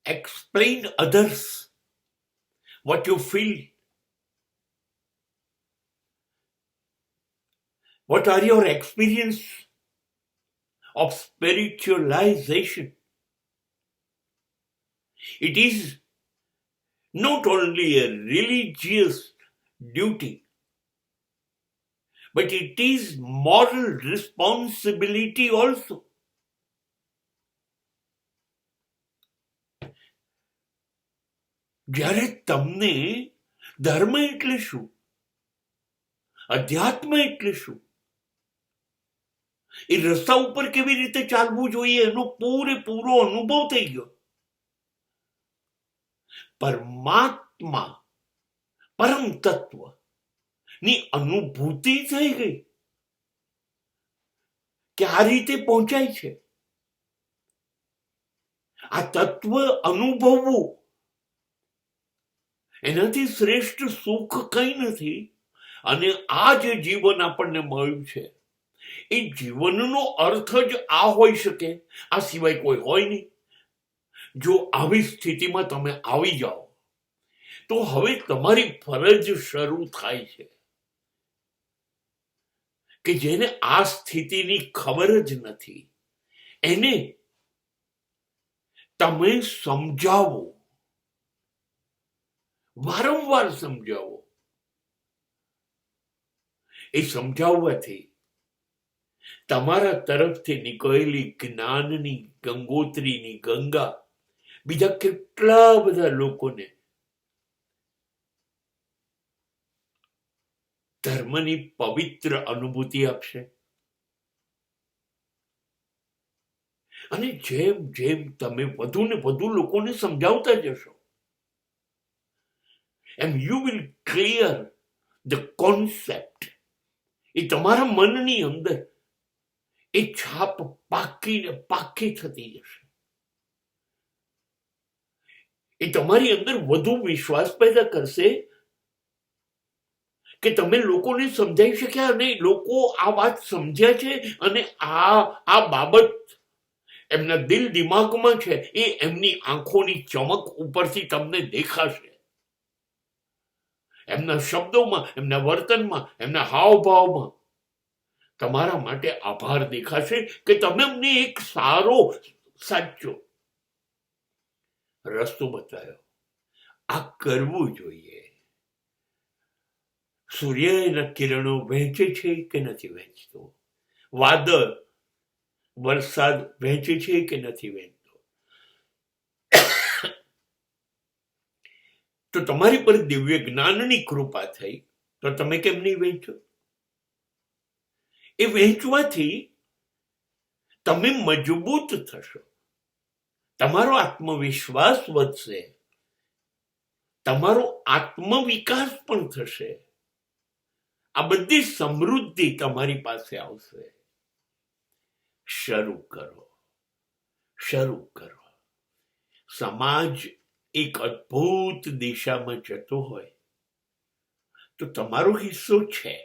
explain others what you feel. What are your experience of spiritualization? It is not only a religious duty, but it is moral responsibility also. જ્યારે તમને ધર્મ એટલે શું, અધ્યાત્મ એટલે શું, એ રસ્તા ઉપર કેવી રીતે ચાલવું જોઈએ એનો પૂરેપૂરો અનુભવ થઈ ગયો. પરમાત્મા પરમ તત્વ ની અનુભૂતિ થઈ ગઈ કે આ રીતે પહોંચાય છે. આ તત્વ અનુભવવું એનાથી શ્રેષ્ઠ સુખ કંઈ નથી. અને આ જે જીવન આપણને મળ્યું છે એ જીવનનો અર્થ જ આ હોઈ શકે, આ સિવાય કોઈ હોય નહીં. જો આવી સ્થિતિમાં તમે આવી જાઓ તો હવે તમારી ફરજ શરૂ થાય છે કે જેને આ સ્થિતિની ખબર જ નથી એને તમે સમજાવો, વારંવાર સમજાવો. એ સમજાવવાથી તમારા તરફથી નીકળેલી જ્ઞાનની ગંગોત્રીની ગંગા બીજા કેટલા બધા લોકોને ધર્મની પવિત્ર અનુભૂતિ આપશે. અને જેમ જેમ તમે વધુ ને વધુ લોકોને સમજાવતા જશો એમ you will clear the concept. એ તમારા મનની અંદર એ છાપ પાકીને પાકી થતી જશે. એ તમારી અંદર વધુ વિશ્વાસ પેદા કરશે કે તમે લોકોને સમજાવી શક્યા અને લોકો આ વાત સમજ્યા છે અને આ બાબત એમના દિલ દિમાગમાં છે. એ એમની આંખોની ચમક ઉપરથી તમને દેખાશે, એમના શબ્દોમાં, એમના વર્તનમાં, એમના હાવભાવમાં તમારા માટે આભાર દેખાશે કે તમે અમને એક સારો સાચો રસ્તો બતાવ્યો. આ કરવું જોઈએ. સૂર્યના કિરણો વહેંચે છે કે નથી વહેંચતો? વાદળ વરસાદ વહેંચે છે કે નથી વહેંચતો? તો તમારી પર દિવ્ય જ્ઞાનની કૃપા થઈ તો તમે કેમ નહીં વહેંચો? એ વહેંચવાથી તમે મજબૂત થશો, તમારો આત્મવિશ્વાસ વધશે, તમારો આત્મવિકાસ પણ થશે. આ બધી સમૃદ્ધિ તમારી પાસે આવશે. શરૂ કરો, શરૂ કરો. સમાજ એક અદ્ભુત દિશામાં જતો હોય તો તમારો હિસ્સો છે.